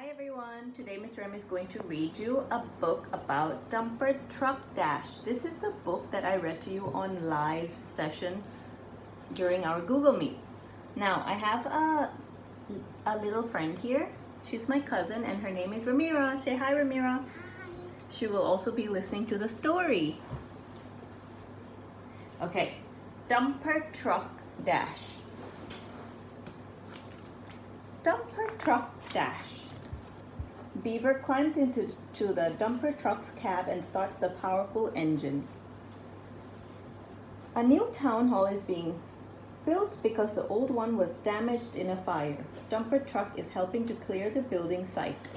Hi everyone, today Miss Rem is going to read you a book about Dumper Truck Dash. This is the book that I read to you on live session during our Google Meet. Now I have a little friend here. She's my cousin and her name is Ramira. Say hi, Ramira. Hi. She will also be listening to the story. Okay, Dumper Truck Dash. Dumper Truck Dash. Beaver climbs into the dumper truck's cab and starts the powerful engine. A new town hall is being built because the old one was damaged in a fire. Dumper truck is helping to clear the building site.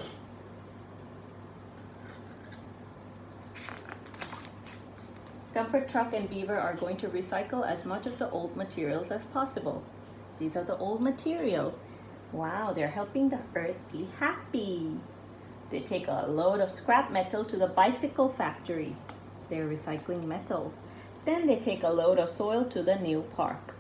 Dumper truck and Beaver are going to recycle as much of the old materials as possible. These are the old materials. Wow, they're helping the earth be happy. They take a load of scrap metal to the bicycle factory. They're recycling metal. Then they take a load of soil to the new park.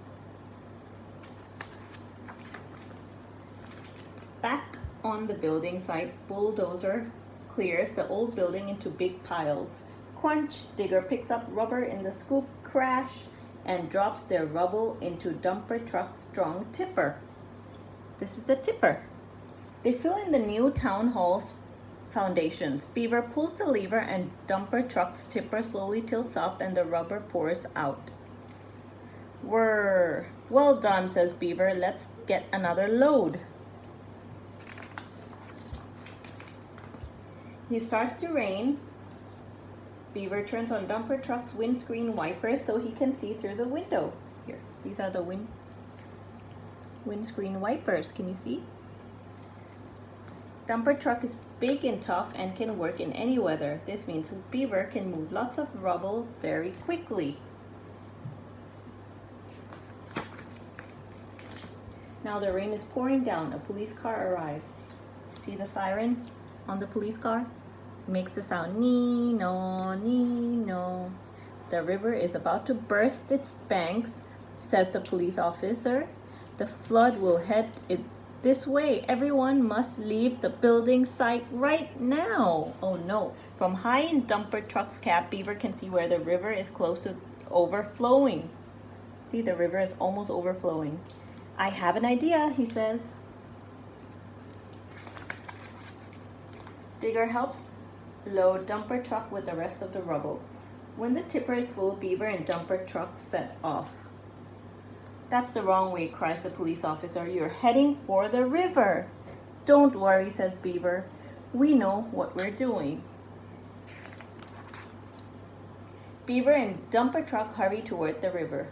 Back on the building site, bulldozer clears the old building into big piles. Crunch, digger picks up rubber in the scoop, crash, and drops their rubble into dumper truck's strong tipper. This is the tipper. They fill in the new town hall's foundations. Beaver pulls the lever and dumper truck's tipper slowly tilts up and the rubber pours out. Whirr! Well done, says Beaver. Let's get another load. It starts to rain. Beaver turns on dumper truck's windscreen wipers so he can see through the window. Here, these are the windscreen wipers. Can you see? Dumper truck is big and tough and can work in any weather. This means Beaver can move lots of rubble very quickly. Now the rain is pouring down. A police car arrives. See the siren on the police car? It makes the sound nee-no, nee-no. The river is about to burst its banks, says the police officer. The flood will head this way. Everyone must leave the building site right now. Oh no. From high in dumper truck's cab, Beaver can see where the river is close to overflowing. See, the river is almost overflowing. I have an idea, he says. Digger helps load dumper truck with the rest of the rubble. When the tipper is full, Beaver and dumper truck set off. That's the wrong way, cries the police officer. You're heading for the river. Don't worry, says Beaver. We know what we're doing. Beaver and dumper truck hurry toward the river.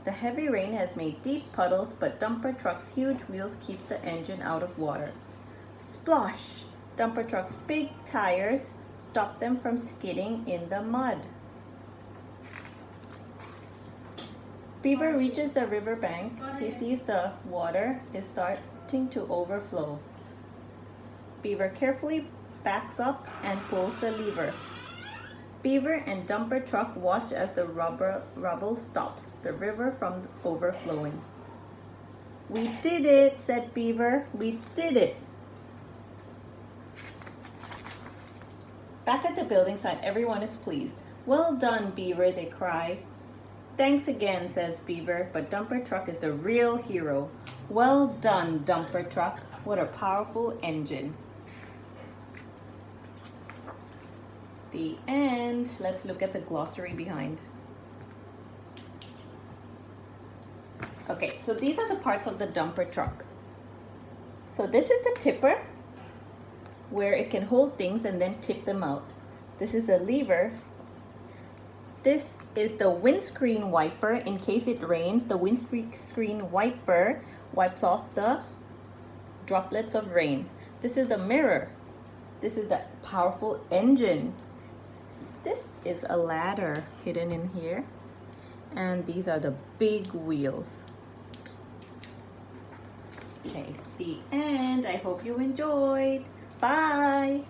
The heavy rain has made deep puddles, but dumper truck's huge wheels keeps the engine out of water. Splosh! Dumper truck's big tires stop them from skidding in the mud. Beaver reaches the river bank. He sees the water is starting to overflow. Beaver carefully backs up and pulls the lever. Beaver and dumper truck watch as the rubble stops the river from overflowing. We did it, said Beaver. We did it. Back at the building site, everyone is pleased. Well done, Beaver, they cry. Thanks again, says Beaver, but dumper truck is the real hero. Well done, dumper truck. What a powerful engine. The end. Let's look at the glossary behind. Okay, so these are the parts of the dumper truck. So this is the tipper, where it can hold things and then tip them out. This is the lever. This is the windscreen wiper. In case it rains, the windscreen wiper wipes off the droplets of rain. This is the mirror. This is the powerful engine. This is a ladder hidden in here. And these are the big wheels. Okay, the end. I hope you enjoyed. Bye.